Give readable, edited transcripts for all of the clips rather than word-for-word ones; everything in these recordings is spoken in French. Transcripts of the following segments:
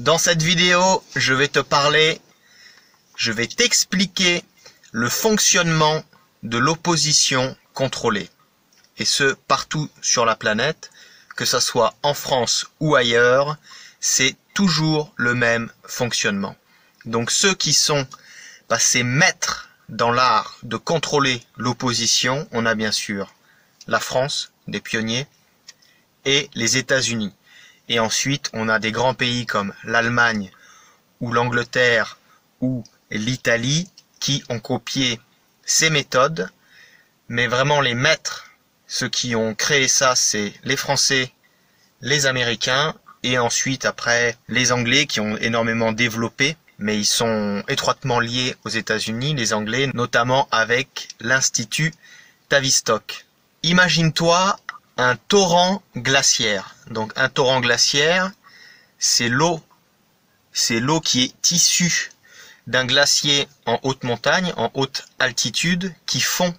Dans cette vidéo, je vais t'expliquer le fonctionnement de l'opposition contrôlée. Et ce, partout sur la planète, que ce soit en France ou ailleurs, c'est toujours le même fonctionnement. Donc ceux qui sont passés maîtres dans l'art de contrôler l'opposition, on a bien sûr la France, des pionniers, et les États-Unis. Et ensuite, on a des grands pays comme l'Allemagne ou l'Angleterre ou l'Italie qui ont copié ces méthodes. Mais vraiment les maîtres, ceux qui ont créé ça, c'est les Français, les Américains et ensuite après les Anglais qui ont énormément développé. Mais ils sont étroitement liés aux États-Unis, les Anglais, notamment avec l'Institut Tavistock. Imagine-toi un torrent glaciaire. Donc un torrent glaciaire, c'est l'eau qui est issue d'un glacier en haute montagne, en haute altitude, qui fond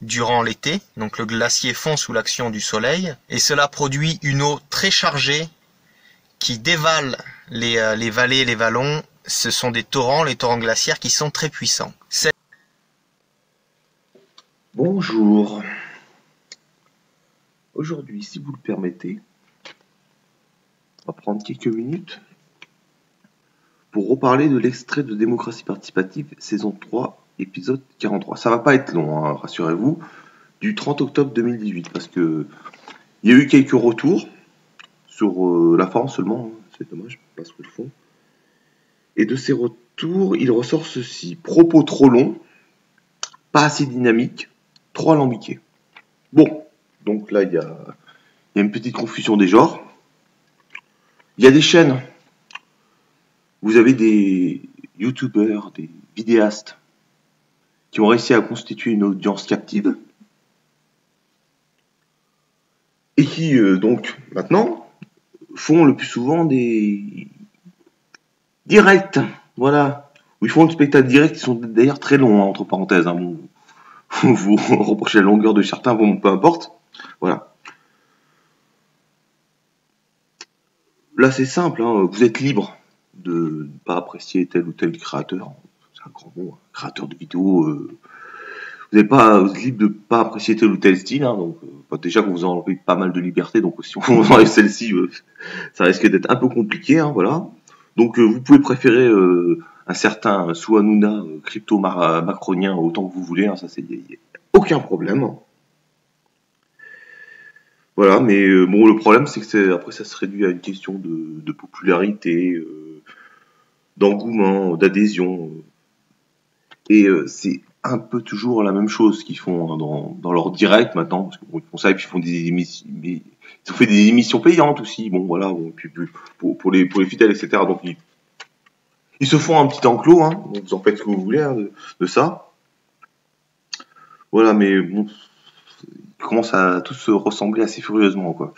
durant l'été. Donc le glacier fond sous l'action du soleil et cela produit une eau très chargée qui dévale les vallées et les vallons. Ce sont des torrents, les torrents glaciaires qui sont très puissants. Bonjour. Aujourd'hui, si vous le permettez, on va prendre quelques minutes pour reparler de l'extrait de Démocratie participative, saison 3, épisode 43. Ça va pas être long, hein, rassurez-vous, du 30 octobre 2018, parce que il y a eu quelques retours sur la forme seulement, hein, c'est dommage, pas sur le fond. Et de ces retours, il ressort ceci. Propos trop longs, pas assez dynamiques, trop alambiqués. Bon, donc là, il y a une petite confusion des genres. Il y a des chaînes. Vous avez des youtubeurs, des vidéastes qui ont réussi à constituer une audience captive et qui, donc, maintenant, font le plus souvent des directs, voilà, où ils font un spectacle direct qui sont d'ailleurs très longs, hein, entre parenthèses. Hein, bon, vous reprochez la longueur de certains, bon, peu importe. Voilà. Là, c'est simple, hein, vous êtes libre de ne pas apprécier tel ou tel créateur. C'est un grand mot, hein, créateur de vidéos. Vous êtes libre de ne pas apprécier tel ou tel style. Hein, donc, déjà que vous enlevez pas mal de liberté, donc si on enlève celle-ci, ça risque d'être un peu compliqué. Hein, voilà. Donc, vous pouvez préférer un certain Souhanouna crypto-macronien autant que vous voulez. Hein, ça, c'est aucun problème. Voilà, mais bon, le problème, c'est que après, ça se réduit à une question de popularité, d'engouement, d'adhésion. Et c'est un peu toujours la même chose qu'ils font, hein, dans leur direct maintenant, parce que bon, ils font ça et puis ils font des émissions, ils ont fait des émissions payantes aussi, bon voilà, bon, puis pour les fidèles, etc. Donc ils se font un petit enclos, hein, donc vous en faites ce que vous voulez, hein, de ça. Voilà, mais bon, ils commencent à tous se ressembler assez furieusement, quoi.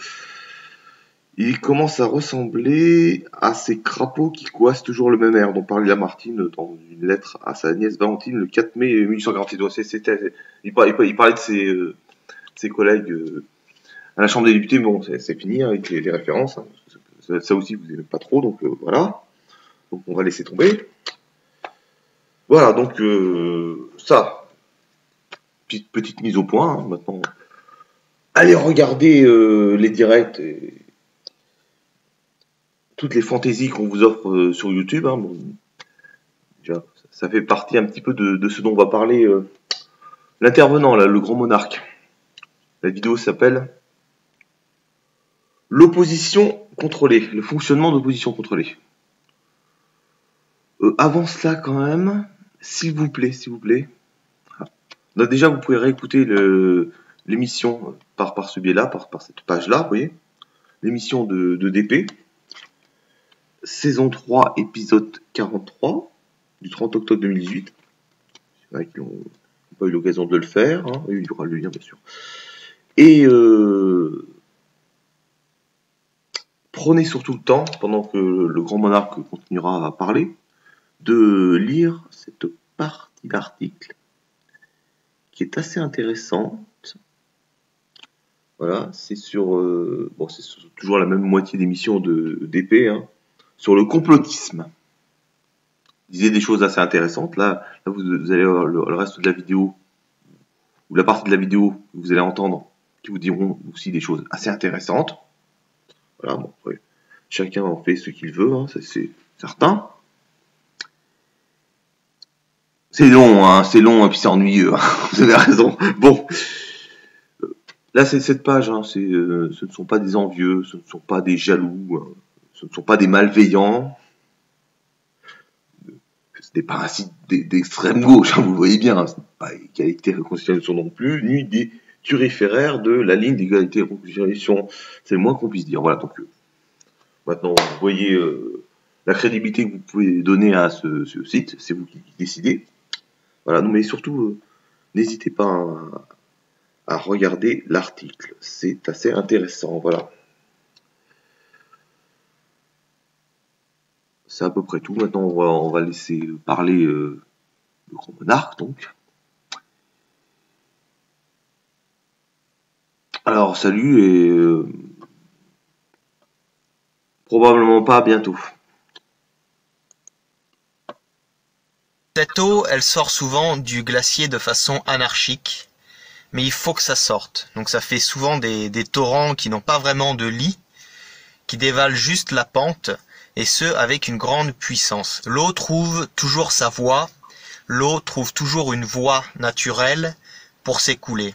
Il commence à ressembler à ces crapauds qui coassent toujours le même air dont parlait Lamartine dans une lettre à sa nièce Valentine le 4 mai 1848. Il parlait de ses collègues à la Chambre des députés, mais bon, c'est fini, hein, avec les références. Hein. Ça aussi, vous n'aimez pas trop, donc voilà. Donc on va laisser tomber. Voilà, donc ça, petite mise au point. Hein, maintenant, allez regarder les directs et toutes les fantaisies qu'on vous offre sur YouTube. Hein, bon, déjà, ça fait partie un petit peu de ce dont on va parler. L'intervenant, là, le grand monarque. La vidéo s'appelle l'opposition contrôlée, le fonctionnement d'opposition contrôlée. Avant cela, quand même, s'il vous plaît. Donc déjà, vous pouvez réécouter l'émission par ce biais-là, par cette page-là, vous voyez. L'émission de DP. Saison 3, épisode 43, du 30 octobre 2018. Il y en a qui n'ont pas eu l'occasion de le faire. Hein. Il y aura le lien, bien sûr. Et prenez surtout le temps, pendant que le grand monarque continuera à parler, de lire cette partie d'article qui est assez intéressante. Voilà, c'est sur, bon, c'est toujours la même moitié d'émission de d'épée, hein, sur le complotisme. Il disait des choses assez intéressantes. Là vous allez avoir le reste de la vidéo, ou la partie de la vidéo que vous allez entendre, qui vous diront aussi des choses assez intéressantes. Voilà, bon, après, chacun en fait ce qu'il veut, hein, c'est certain. C'est long, hein, et puis c'est ennuyeux, hein, vous avez raison. Bon, là c'est cette page, hein, ce ne sont pas des envieux, ce ne sont pas des jaloux, hein, ce ne sont pas des malveillants, ce n'est pas un site d'extrême gauche, hein, vous voyez bien, hein, ce n'est pas égalité et réconciliation non plus, ni des turiféraires de la ligne d'égalité et réconciliation, c'est le moins qu'on puisse dire. Voilà, donc maintenant vous voyez la crédibilité que vous pouvez donner à ce site, c'est vous qui décidez. Voilà, mais surtout, n'hésitez pas à regarder l'article, c'est assez intéressant, voilà. C'est à peu près tout. Maintenant, on va laisser parler le grand monarque, donc. Alors, salut et probablement pas à bientôt. Cette eau, elle sort souvent du glacier de façon anarchique, mais il faut que ça sorte. Donc ça fait souvent des torrents qui n'ont pas vraiment de lit, qui dévalent juste la pente, et ce avec une grande puissance. L'eau trouve toujours sa voie, l'eau trouve toujours une voie naturelle pour s'écouler.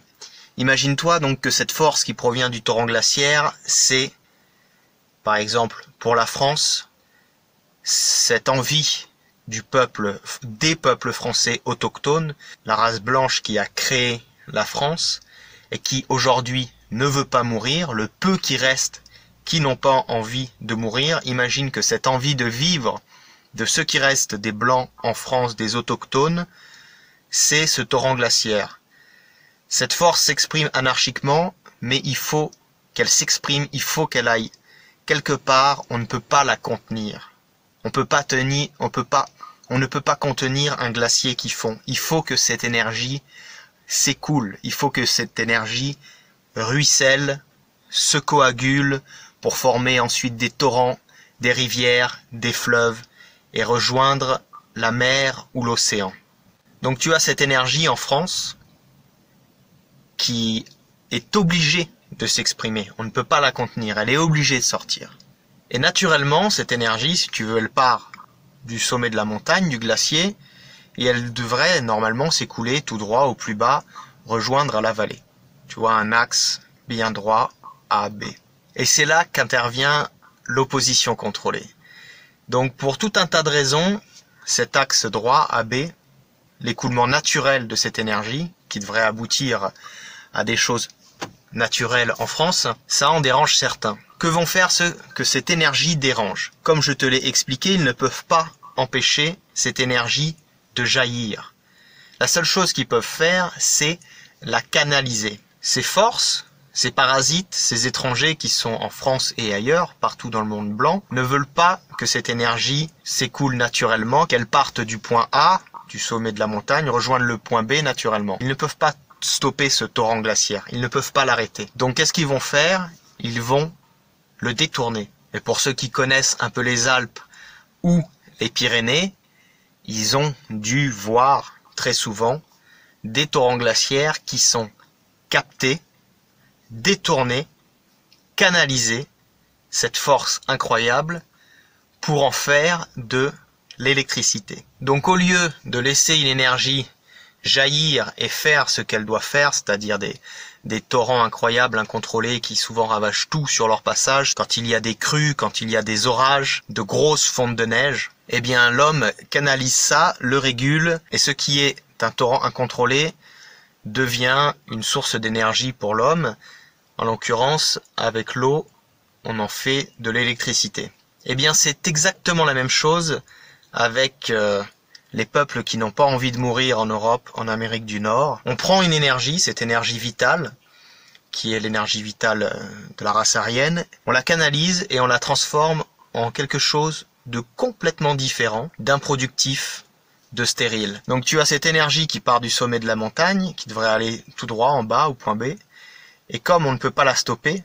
Imagine-toi donc que cette force qui provient du torrent glaciaire, c'est, par exemple, pour la France, cette envie du peuple, des peuples français autochtones, la race blanche qui a créé la France et qui aujourd'hui ne veut pas mourir, le peu qui reste qui n'ont pas envie de mourir. Imagine que cette envie de vivre de ceux qui restent des blancs en France, des autochtones, c'est ce torrent glaciaire. Cette force s'exprime anarchiquement, mais il faut qu'elle s'exprime, il faut qu'elle aille quelque part. On ne peut pas la contenir. On ne peut pas contenir un glacier qui fond. Il faut que cette énergie s'écoule. Il faut que cette énergie ruisselle, se coagule pour former ensuite des torrents, des rivières, des fleuves et rejoindre la mer ou l'océan. Donc tu as cette énergie en France qui est obligée de s'exprimer. On ne peut pas la contenir. Elle est obligée de sortir. Et naturellement, cette énergie, si tu veux, elle part du sommet de la montagne, du glacier, et elle devrait normalement s'écouler tout droit au plus bas, rejoindre la vallée. Tu vois, un axe bien droit, A, B. Et c'est là qu'intervient l'opposition contrôlée. Donc pour tout un tas de raisons, cet axe droit, AB, l'écoulement naturel de cette énergie, qui devrait aboutir à des choses naturelles en France, ça en dérange certains. Que vont faire ceux que cette énergie dérange? Comme je te l'ai expliqué, ils ne peuvent pas empêcher cette énergie de jaillir. La seule chose qu'ils peuvent faire, c'est la canaliser. Ces forces, ces parasites, ces étrangers qui sont en France et ailleurs, partout dans le monde blanc, ne veulent pas que cette énergie s'écoule naturellement, qu'elle parte du point A, du sommet de la montagne, rejoindre le point B naturellement. Ils ne peuvent pas stopper ce torrent glaciaire, ils ne peuvent pas l'arrêter. Donc qu'est-ce qu'ils vont faire? Ils vont le détourner. Et pour ceux qui connaissent un peu les Alpes ou les Pyrénées, ils ont dû voir très souvent des torrents glaciaires qui sont captés, détournés, canalisés, cette force incroyable, pour en faire de l'électricité. Donc au lieu de laisser une énergie jaillir et faire ce qu'elle doit faire, c'est-à-dire des torrents incroyables, incontrôlés, qui souvent ravagent tout sur leur passage, quand il y a des crues, quand il y a des orages, de grosses fontes de neige, eh bien l'homme canalise ça, le régule, et ce qui est un torrent incontrôlé devient une source d'énergie pour l'homme. En l'occurrence, avec l'eau, on en fait de l'électricité. Eh bien c'est exactement la même chose avec les peuples qui n'ont pas envie de mourir en Europe, en Amérique du Nord. On prend une énergie, cette énergie vitale, qui est l'énergie vitale de la race aryenne, on la canalise et on la transforme en quelque chose de complètement différent, d'improductif, de stérile. Donc tu as cette énergie qui part du sommet de la montagne, qui devrait aller tout droit en bas au point B, et comme on ne peut pas la stopper,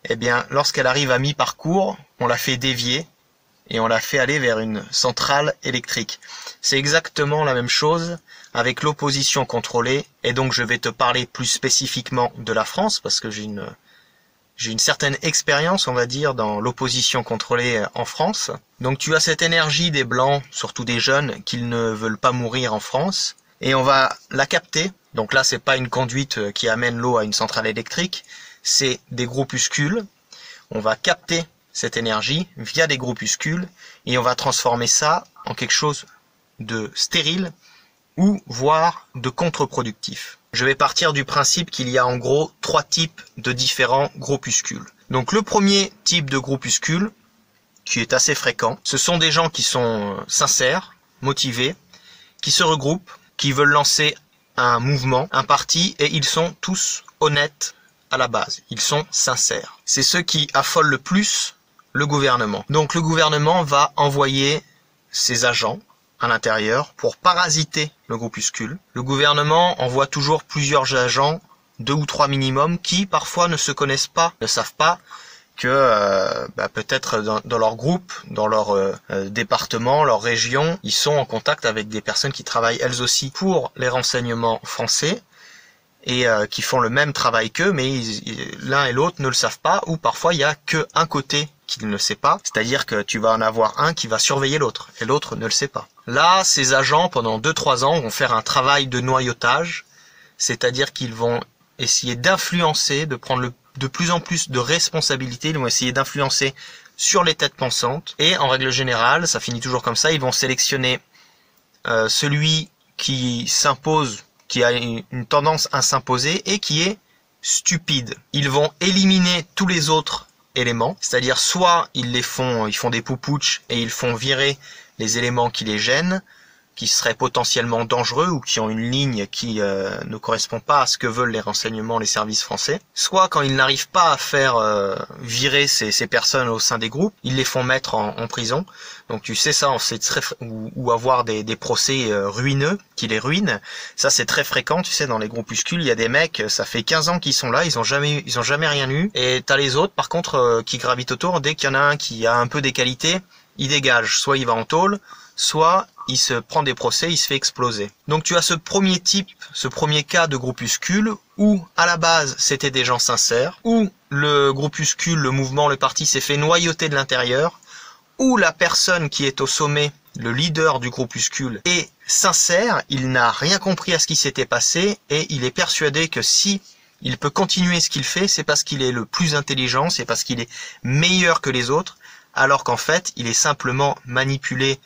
eh bien lorsqu'elle arrive à mi-parcours, on la fait dévier et on la fait aller vers une centrale électrique. C'est exactement la même chose avec l'opposition contrôlée, et donc je vais te parler plus spécifiquement de la France, parce que j'ai une certaine expérience, on va dire, dans l'opposition contrôlée en France. Donc tu as cette énergie des Blancs, surtout des jeunes, qu'ils ne veulent pas mourir en France, et on va la capter. Donc là, c'est pas une conduite qui amène l'eau à une centrale électrique, c'est des groupuscules. On va capter cette énergie via des groupuscules, et on va transformer ça en quelque chose de stérile, ou voire de contre-productif. Je vais partir du principe qu'il y a en gros 3 types de différents groupuscules. Donc le premier type de groupuscule, qui est assez fréquent, ce sont des gens qui sont sincères, motivés, qui se regroupent, qui veulent lancer un mouvement, un parti, et ils sont tous honnêtes à la base. Ils sont sincères. C'est ceux qui affolent le plus le gouvernement. Donc le gouvernement va envoyer ses agents à l'intérieur pour parasiter le groupuscule. Le gouvernement envoie toujours plusieurs agents, 2 ou 3 minimum, qui parfois ne se connaissent pas, ne savent pas que peut-être dans leur groupe, dans leur département, leur région, ils sont en contact avec des personnes qui travaillent elles aussi pour les renseignements français et qui font le même travail qu'eux, mais l'un et l'autre ne le savent pas, ou parfois il y a que un côté qui ne le sait pas, c'est-à-dire que tu vas en avoir un qui va surveiller l'autre, et l'autre ne le sait pas. Là, ces agents, pendant 2-3 ans, vont faire un travail de noyautage, c'est-à-dire qu'ils vont essayer d'influencer, de prendre de plus en plus de responsabilités, ils vont essayer d'influencer sur les têtes pensantes, et en règle générale, ça finit toujours comme ça, ils vont sélectionner celui qui s'impose, qui a une tendance à s'imposer, et qui est stupide. Ils vont éliminer tous les autres éléments, c'est-à-dire soit ils font des poupouches et ils font virer les éléments qui les gênent, qui seraient potentiellement dangereux ou qui ont une ligne qui ne correspond pas à ce que veulent les renseignements, les services français. Soit quand ils n'arrivent pas à faire virer ces personnes au sein des groupes, ils les font mettre en prison. Donc tu sais ça, ou avoir des procès ruineux qui les ruinent. Ça c'est très fréquent, tu sais, dans les groupuscules, il y a des mecs, ça fait 15 ans qu'ils sont là, ils ont jamais rien eu. Et t'as les autres par contre qui gravitent autour, dès qu'il y en a un qui a un peu des qualités, il dégage, soit il va en tôle, soit il se prend des procès, il se fait exploser. Donc tu as ce premier type, ce premier cas de groupuscule où à la base c'était des gens sincères, où le groupuscule, le mouvement, le parti s'est fait noyauter de l'intérieur, où la personne qui est au sommet, le leader du groupuscule, est sincère, il n'a rien compris à ce qui s'était passé et il est persuadé que si il peut continuer ce qu'il fait, c'est parce qu'il est le plus intelligent, c'est parce qu'il est meilleur que les autres, alors qu'en fait il est simplement manipulé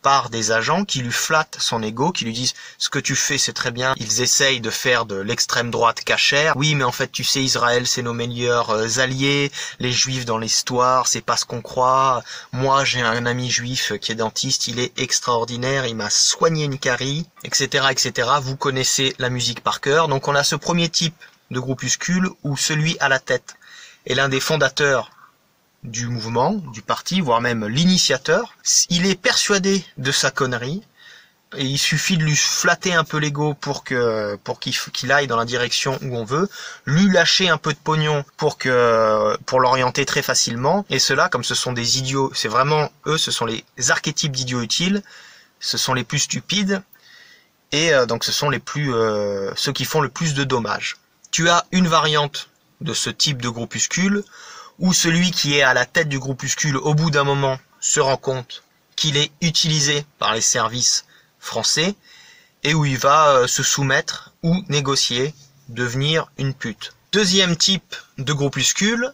par des agents qui lui flattent son ego, qui lui disent « ce que tu fais c'est très bien ». Ils essayent de faire de l'extrême droite cachère. Oui, mais en fait tu sais, Israël c'est nos meilleurs alliés, les juifs dans l'histoire c'est pas ce qu'on croit. Moi j'ai un ami juif qui est dentiste, il est extraordinaire, il m'a soigné une carie, etc., etc. Vous connaissez la musique par cœur. Donc on a ce premier type de groupuscule où celui à la tête est l'un des fondateurs du mouvement, du parti, voire même l'initiateur. Il est persuadé de sa connerie et il suffit de lui flatter un peu l'ego pour qu'il aille dans la direction où on veut, lui lâcher un peu de pognon pour l'orienter très facilement. Et ceux-là, comme ce sont des idiots, c'est vraiment eux, ce sont les archétypes d'idiots utiles, ce sont les plus stupides et donc ce sont ceux qui font le plus de dommages. Tu as une variante de ce type de groupuscule où celui qui est à la tête du groupuscule, au bout d'un moment, se rend compte qu'il est utilisé par les services français et où il va se soumettre ou négocier, devenir une pute. Deuxième type de groupuscule,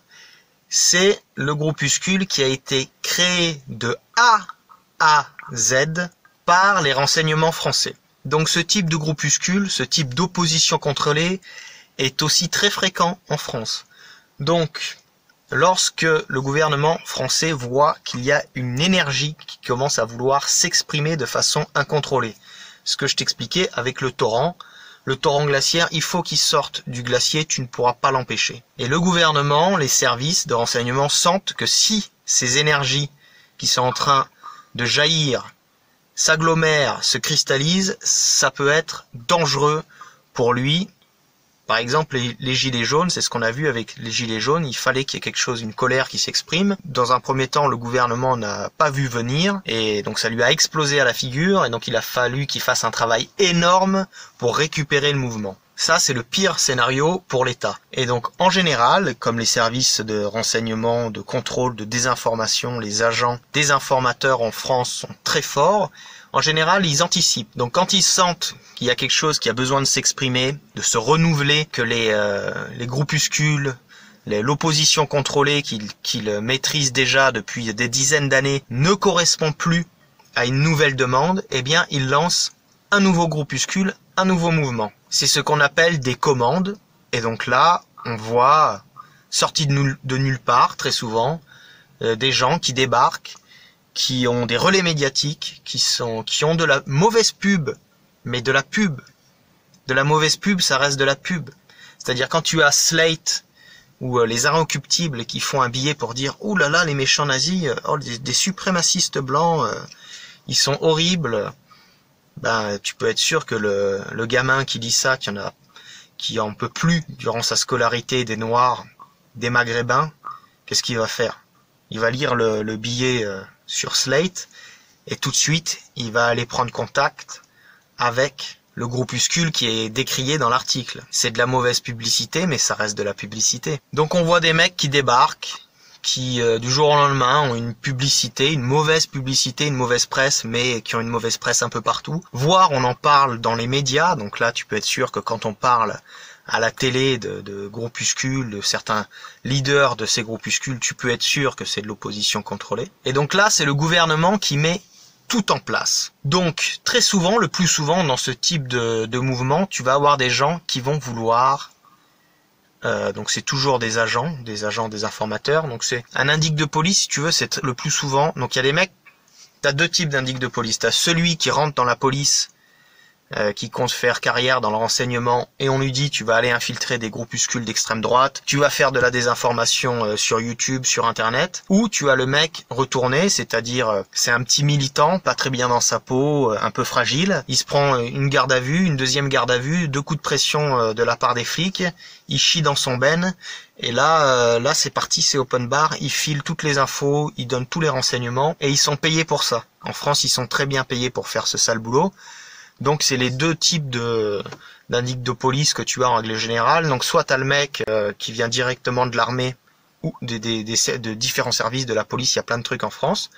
c'est le groupuscule qui a été créé de A à Z par les renseignements français. Donc ce type de groupuscule, ce type d'opposition contrôlée est aussi très fréquent en France. Donc, lorsque le gouvernement français voit qu'il y a une énergie qui commence à vouloir s'exprimer de façon incontrôlée, ce que je t'expliquais avec le torrent glaciaire, il faut qu'il sorte du glacier, tu ne pourras pas l'empêcher. Et le gouvernement, les services de renseignement sentent que si ces énergies qui sont en train de jaillir s'agglomèrent, se cristallisent, ça peut être dangereux pour lui Par exemple, les gilets jaunes, c'est ce qu'on a vu avec les gilets jaunes, il fallait qu'il y ait quelque chose, une colère qui s'exprime. Dans un premier temps, le gouvernement n'a pas vu venir, et donc ça lui a explosé à la figure, et donc il a fallu qu'il fasse un travail énorme pour récupérer le mouvement. Ça, c'est le pire scénario pour l'État. Et donc, en général, comme les services de renseignement, de contrôle, de désinformation, les agents désinformateurs en France sont très forts, en général, ils anticipent. Donc, quand ils sentent qu'il y a quelque chose qui a besoin de s'exprimer, de se renouveler, que les groupuscules, l'opposition contrôlée qu'ils maîtrisent déjà depuis des dizaines d'années ne correspond plus à une nouvelle demande, eh bien, ils lancent un nouveau groupuscule, un nouveau mouvement. C'est ce qu'on appelle des commandes. Et donc là, on voit, sortis de nulle part, très souvent, des gens qui débarquent, qui ont des relais médiatiques, qui ont de la mauvaise pub, mais de la pub. De la mauvaise pub, ça reste de la pub. C'est-à-dire quand tu as Slate ou les Inrecuptibles qui font un billet pour dire « Ouh là là, les méchants nazis, des suprémacistes blancs, ils sont horribles », ben tu peux être sûr que le gamin qui dit ça, qui en peut plus durant sa scolarité des Noirs, des Maghrébins, qu'est-ce qu'il va faire? Il va lire le billet sur Slate et tout de suite, il va aller prendre contact avec le groupuscule qui est décrié dans l'article. C'est de la mauvaise publicité, mais ça reste de la publicité. Donc on voit des mecs qui débarquent, qui du jour au lendemain ont une publicité, une mauvaise presse, mais qui ont une mauvaise presse un peu partout. Voire on en parle dans les médias, donc là tu peux être sûr que quand on parle à la télé de groupuscules, de certains leaders de ces groupuscules, tu peux être sûr que c'est de l'opposition contrôlée. Et donc là c'est le gouvernement qui met tout en place. Donc très souvent, le plus souvent dans ce type de mouvement, tu vas avoir des gens qui vont vouloir... donc c'est toujours des agents, des informateurs. Donc c'est un indique de police, si tu veux, c'est le plus souvent. Donc il y a des mecs, t'as deux types d'indiques de police. T'as celui qui rentre dans la police, qui compte faire carrière dans le renseignement, et on lui dit tu vas aller infiltrer des groupuscules d'extrême droite, tu vas faire de la désinformation sur YouTube, sur Internet. Ou tu as le mec retourné, c'est-à-dire c'est un petit militant, pas très bien dans sa peau, un peu fragile. Il se prend une garde à vue, une deuxième garde à vue, 2 coups de pression de la part des flics. Il chie dans son ben, et là c'est parti, c'est open bar, il file toutes les infos, il donne tous les renseignements, et ils sont payés pour ça. En France, ils sont très bien payés pour faire ce sale boulot. Donc c'est les deux types d'indiques de police que tu as en règle générale. Donc soit t'as le mec qui vient directement de l'armée ou de différents services de la police, il y a plein de trucs en France,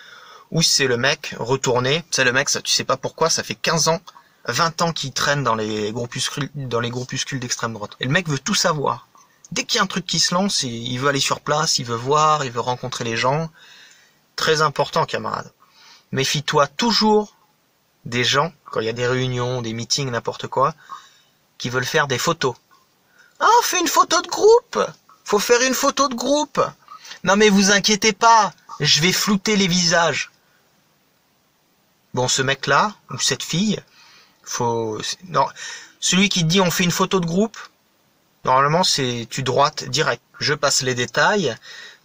ou c'est le mec retourné, c'est le mec, ça, tu sais pas pourquoi, ça fait 15 ans, 20 ans qu'il traîne dans les groupuscules d'extrême droite. Et le mec veut tout savoir. Dès qu'il y a un truc qui se lance, il veut aller sur place, il veut voir, il veut rencontrer les gens. Très important, camarade. Méfie-toi toujours des gens, quand il y a des réunions, des meetings, n'importe quoi, qui veulent faire des photos. Ah, on fait une photo de groupe. Faut faire une photo de groupe. Non mais vous inquiétez pas, je vais flouter les visages. Bon, ce mec-là, ou cette fille, non, celui qui dit on fait une photo de groupe, normalement c'est tu droites direct. Je passe les détails,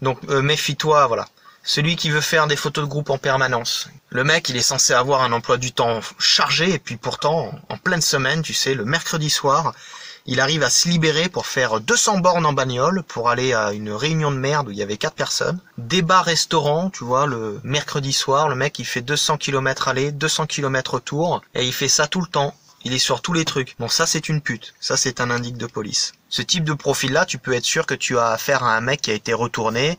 donc méfie-toi, voilà. Celui qui veut faire des photos de groupe en permanence. Le mec, il est censé avoir un emploi du temps chargé, et puis pourtant, en pleine semaine, tu sais, le mercredi soir, il arrive à se libérer pour faire 200 bornes en bagnole, pour aller à une réunion de merde où il y avait 4 personnes. Débat restaurant, tu vois, le mercredi soir, le mec, il fait 200 km aller, 200 km retour, et il fait ça tout le temps. Il est sur tous les trucs. Bon, ça, c'est une pute. Ça, c'est un indique de police. Ce type de profil-là, tu peux être sûr que tu as affaire à un mec qui a été retourné,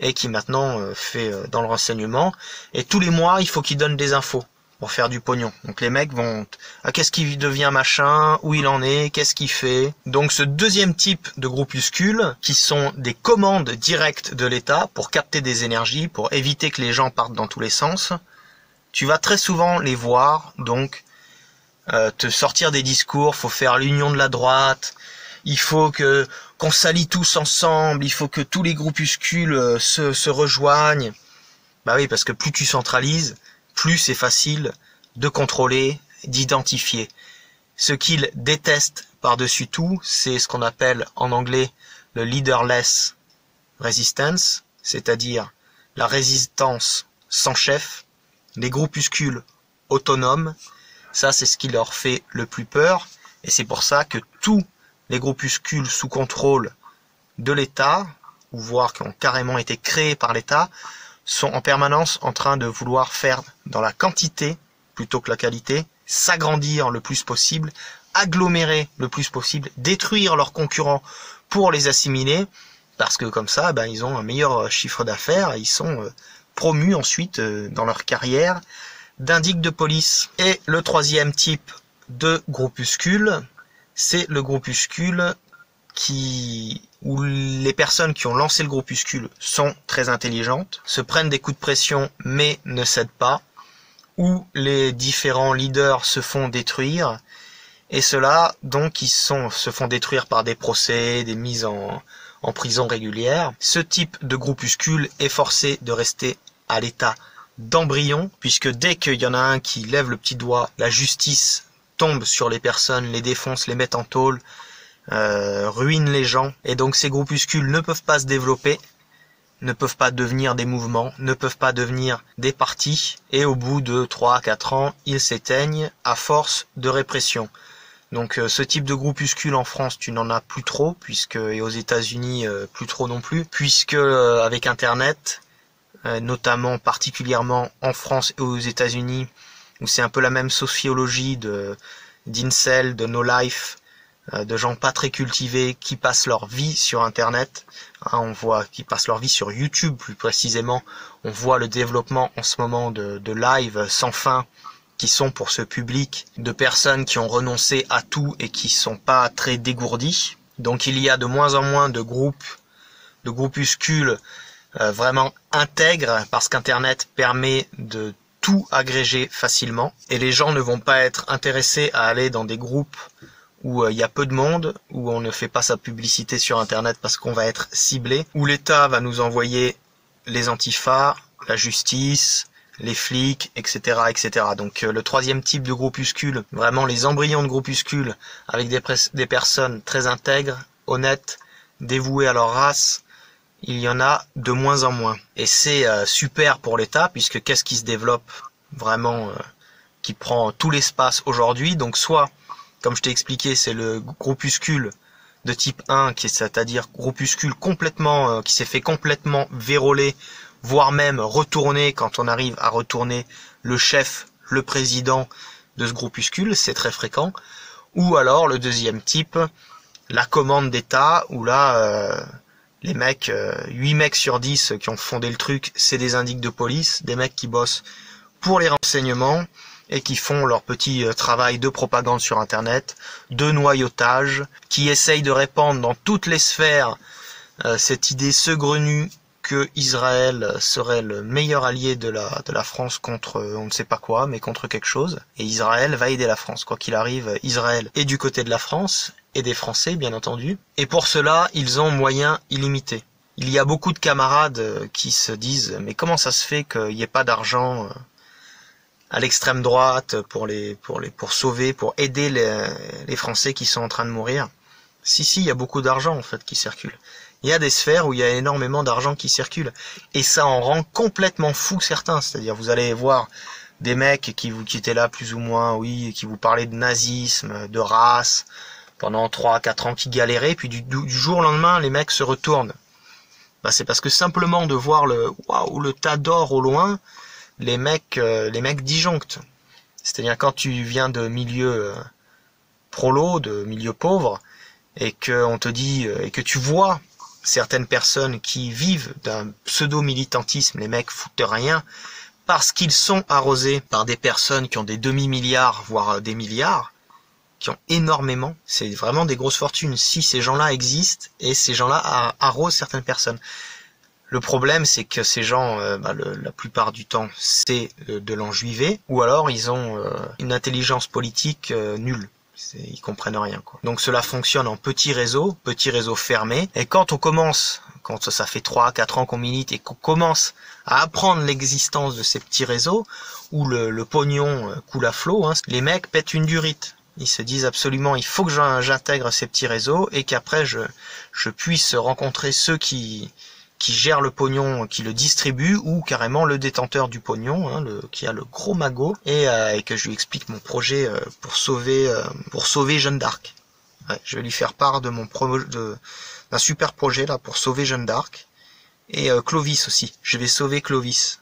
et qui maintenant fait dans le renseignement. Et tous les mois, il faut qu'il donne des infos pour faire du pognon. Donc les mecs vont... Ah, qu'est-ce qu'il devient machin? Où il en est? Qu'est-ce qu'il fait? Donc ce deuxième type de groupuscules, qui sont des commandes directes de l'État pour capter des énergies, pour éviter que les gens partent dans tous les sens, tu vas très souvent les voir, donc te sortir des discours, faut faire l'union de la droite, il faut qu'on s'allie tous ensemble, il faut que tous les groupuscules se rejoignent. Bah oui, parce que plus tu centralises, plus c'est facile de contrôler, d'identifier. Ce qu'ils détestent par-dessus tout, c'est ce qu'on appelle en anglais le leaderless resistance, c'est-à-dire la résistance sans chef, les groupuscules autonomes. Ça, c'est ce qui leur fait le plus peur, et c'est pour ça que tous les groupuscules sous contrôle de l'État, ou voire qui ont carrément été créés par l'État, sont en permanence en train de vouloir faire dans la quantité plutôt que la qualité, s'agrandir le plus possible, agglomérer le plus possible, détruire leurs concurrents pour les assimiler, parce que comme ça, ils ont un meilleur chiffre d'affaires, ils sont promus ensuite dans leur carrière d'indic de police. Et le troisième type de groupuscule, c'est le groupuscule où les personnes qui ont lancé le groupuscule sont très intelligentes, se prennent des coups de pression mais ne cèdent pas, où les différents leaders se font détruire, et ceux-là, donc, se font détruire par des procès, des mises en prison régulière. Ce type de groupuscule est forcé de rester à l'état d'embryon, puisque dès qu'il y en a un qui lève le petit doigt, la justice tombe sur les personnes, les défonce, les met en tôle, ruine les gens, et donc ces groupuscules ne peuvent pas se développer, ne peuvent pas devenir des mouvements, ne peuvent pas devenir des partis, et au bout de 3 à 4 ans, ils s'éteignent à force de répression. Donc ce type de groupuscule en France, tu n'en as plus trop, et aux États-Unis plus trop non plus, puisque avec Internet, notamment particulièrement en France et aux États-Unis, où c'est un peu la même sociologie d'incel, de no life, de gens pas très cultivés qui passent leur vie sur Internet. On voit qui passent leur vie sur YouTube plus précisément. On voit le développement en ce moment de live sans fin qui sont pour ce public de personnes qui ont renoncé à tout et qui sont pas très dégourdis. Donc il y a de moins en moins de groupuscules vraiment intègres, parce qu'Internet permet de tout agréger facilement, et les gens ne vont pas être intéressés à aller dans des groupes où il y a peu de monde, où on ne fait pas sa publicité sur Internet parce qu'on va être ciblé, où l'État va nous envoyer les antifas, la justice, les flics, etc., etc. Donc le troisième type de groupuscule, vraiment les embryons de groupuscules, avec des personnes très intègres, honnêtes, dévouées à leur race, il y en a de moins en moins. Et c'est super pour l'État, puisque qu'est-ce qui se développe vraiment, qui prend tout l'espace aujourd'hui? Donc soit, comme je t'ai expliqué, c'est le groupuscule de type 1, c'est-à-dire groupuscule complètement, qui s'est fait complètement véroler, voire même retourner quand on arrive à retourner le chef, le président de ce groupuscule, c'est très fréquent. Ou alors le deuxième type, la commande d'État, où là, les mecs, 8 mecs sur 10 qui ont fondé le truc, c'est des indics de police, des mecs qui bossent pour les renseignements et qui font leur petit travail de propagande sur Internet, de noyautage, qui essayent de répandre dans toutes les sphères cette idée saugrenue que Israël serait le meilleur allié de la France contre on ne sait pas quoi, mais contre quelque chose. Et Israël va aider la France. Quoi qu'il arrive, Israël est du côté de la France et des Français, bien entendu. Et pour cela, ils ont moyens illimités. Il y a beaucoup de camarades qui se disent « Mais comment ça se fait qu'il n'y ait pas d'argent à l'extrême droite pour sauver, pour aider les Français qui sont en train de mourir ?» Si, il y a beaucoup d'argent en fait qui circule. Il y a des sphères où il y a énormément d'argent qui circule. Et ça en rend complètement fou certains. C'est-à-dire, vous allez voir des mecs qui étaient là plus ou moins, oui, qui vous parlaient de nazisme, de race, pendant 3-4 ans qui galéraient, puis du jour au lendemain, les mecs se retournent. C'est parce que simplement de voir le tas d'or au loin, les mecs disjonctent. C'est-à-dire, quand tu viens de milieu prolo, de milieu pauvre, et qu'on te dit, et que tu vois certaines personnes qui vivent d'un pseudo-militantisme, les mecs foutent rien, parce qu'ils sont arrosés par des personnes qui ont des demi-milliards, voire des milliards, qui ont énormément, c'est vraiment des grosses fortunes. Si ces gens-là existent, et ces gens-là arrosent certaines personnes. Le problème, c'est que ces gens, la plupart du temps, c'est de l'enjuiver, ou alors ils ont une intelligence politique nulle. Ils comprennent rien, quoi. Donc cela fonctionne en petits réseaux fermés. Et quand ça fait 3-4 ans qu'on milite et qu'on commence à apprendre l'existence de ces petits réseaux, où le pognon coule à flot, les mecs pètent une durite. Ils se disent absolument, il faut que j'intègre ces petits réseaux et qu'après je puisse rencontrer ceux qui gère le pognon, qui le distribue, ou carrément le détenteur du pognon, qui a le gros magot, et que je lui explique mon projet pour sauver Jeanne d'Arc. Ouais, je vais lui faire part de d'un super projet là pour sauver Jeanne d'Arc. Et Clovis aussi. Je vais sauver Clovis.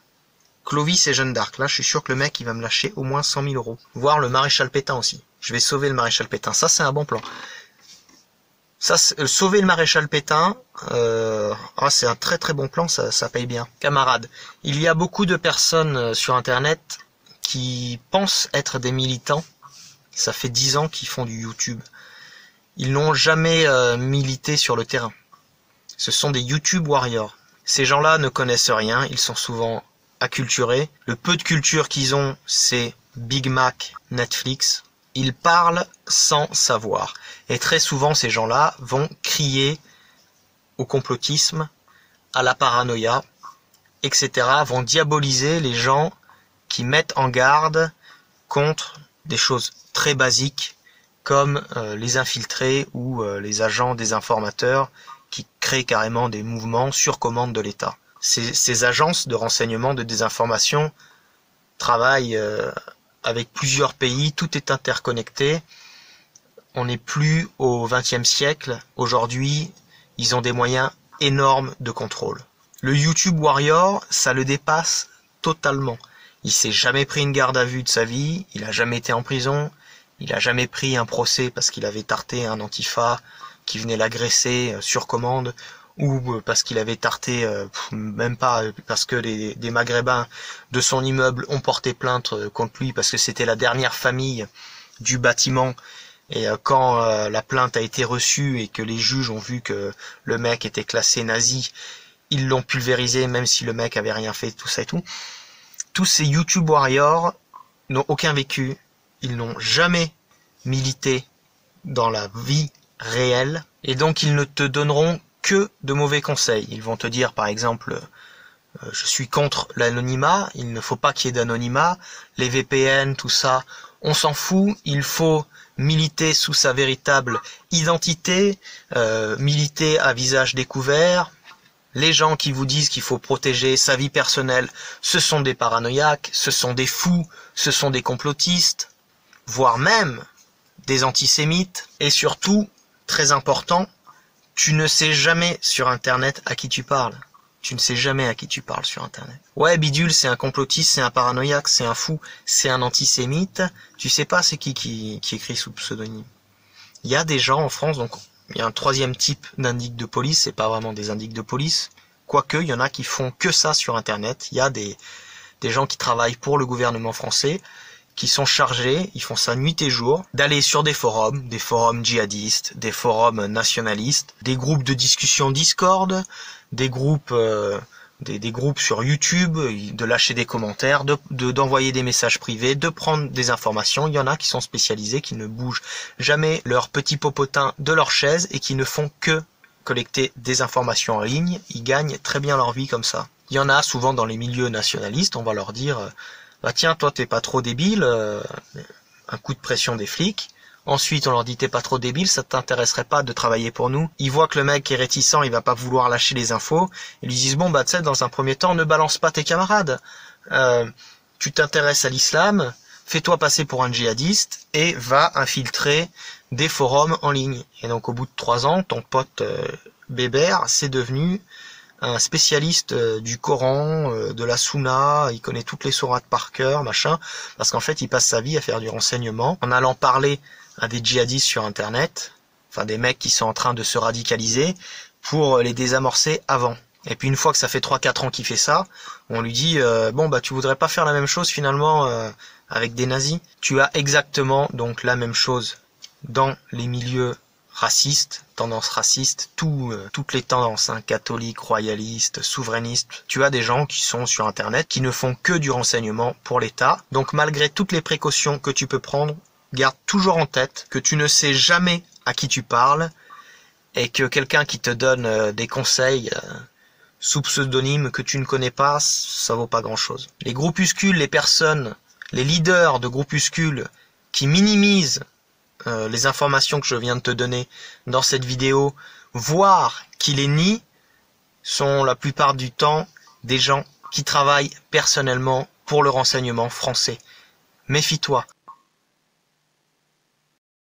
Clovis et Jeanne d'Arc. Là, je suis sûr que le mec, il va me lâcher au moins 100 000 euros. Voire le maréchal Pétain aussi. Je vais sauver le maréchal Pétain. Ça, c'est un bon plan. Ça, sauver le maréchal Pétain, c'est un très très bon plan, ça paye bien. Camarades, il y a beaucoup de personnes sur Internet qui pensent être des militants. Ça fait 10 ans qu'ils font du YouTube. Ils n'ont jamais milité sur le terrain. Ce sont des YouTube warriors. Ces gens-là ne connaissent rien, ils sont souvent acculturés. Le peu de culture qu'ils ont, c'est Big Mac, Netflix. Ils parlent sans savoir. Et très souvent, ces gens-là vont crier au complotisme, à la paranoïa, etc. Vont diaboliser les gens qui mettent en garde contre des choses très basiques comme les infiltrés ou les agents désinformateurs qui créent carrément des mouvements sur commande de l'État. Ces agences de renseignement, de désinformation travaillent avec plusieurs pays, tout est interconnecté. On n'est plus au XXe siècle. Aujourd'hui, ils ont des moyens énormes de contrôle. Le YouTube Warrior, ça le dépasse totalement. Il s'est jamais pris une garde à vue de sa vie, il a jamais été en prison, il a jamais pris un procès parce qu'il avait tarté un antifa qui venait l'agresser sur commande, ou parce qu'il avait tarté, même pas, parce que des Maghrébins de son immeuble ont porté plainte contre lui parce que c'était la dernière famille du bâtiment. Et quand la plainte a été reçue et que les juges ont vu que le mec était classé nazi, ils l'ont pulvérisé même si le mec avait rien fait, tout ça et tout. Tous ces YouTube warriors n'ont aucun vécu, ils n'ont jamais milité dans la vie réelle et donc ils ne te donneront que de mauvais conseils. Ils vont te dire par exemple je suis contre l'anonymat, il ne faut pas qu'il y ait d'anonymat, les VPN, tout ça, on s'en fout, il faut militer sous sa véritable identité, militer à visage découvert. Les gens qui vous disent qu'il faut protéger sa vie personnelle, ce sont des paranoïaques, ce sont des fous, ce sont des complotistes, voire même des antisémites. Et surtout, très important, tu ne sais jamais sur Internet à qui tu parles. Tu ne sais jamais à qui tu parles sur Internet. Ouais, bidule, c'est un complotiste, c'est un paranoïaque, c'est un fou, c'est un antisémite. Tu sais pas c'est qui écrit sous pseudonyme. Il y a des gens en France, donc il y a un troisième type d'indic de police, c'est pas vraiment des indics de police. Quoique, il y en a qui font que ça sur Internet. Il y a des gens qui travaillent pour le gouvernement français, qui sont chargés, ils font ça nuit et jour, d'aller sur des forums djihadistes, des forums nationalistes, des groupes de discussion Discord, des groupes sur YouTube, de lâcher des commentaires, d'envoyer des messages privés, de prendre des informations. Il y en a qui sont spécialisés, qui ne bougent jamais leur petit popotin de leur chaise et qui ne font que collecter des informations en ligne. Ils gagnent très bien leur vie comme ça. Il y en a souvent dans les milieux nationalistes, on va leur dire bah tiens, toi t'es pas trop débile, un coup de pression des flics. Ensuite, on leur dit t'es pas trop débile, ça t'intéresserait pas de travailler pour nous. Ils voient que le mec est réticent, il va pas vouloir lâcher les infos. Ils lui disent bon bah tu sais, dans un premier temps, ne balance pas tes camarades. Tu t'intéresses à l'islam, fais-toi passer pour un djihadiste et va infiltrer des forums en ligne. Et donc au bout de 3 ans, ton pote Bébert, c'est devenu un spécialiste du Coran, de la Sunna, il connaît toutes les sourates par cœur, machin, parce qu'en fait il passe sa vie à faire du renseignement, en allant parler à des djihadistes sur Internet, enfin des mecs qui sont en train de se radicaliser, pour les désamorcer avant. Et puis une fois que ça fait 3-4 ans qu'il fait ça, on lui dit bon bah tu voudrais pas faire la même chose finalement avec des nazis. Tu as exactement donc la même chose dans les milieux racistes, tendances racistes, toutes les tendances, catholiques, royalistes, souverainistes. Tu as des gens qui sont sur Internet, qui ne font que du renseignement pour l'État. Donc malgré toutes les précautions que tu peux prendre, garde toujours en tête que tu ne sais jamais à qui tu parles et que quelqu'un qui te donne des conseils sous pseudonyme que tu ne connais pas, ça vaut pas grand-chose. Les groupuscules, les personnes, les leaders de groupuscules qui minimisent les informations que je viens de te donner dans cette vidéo, voire qui les nient, sont la plupart du temps des gens qui travaillent personnellement pour le renseignement français. Méfie-toi.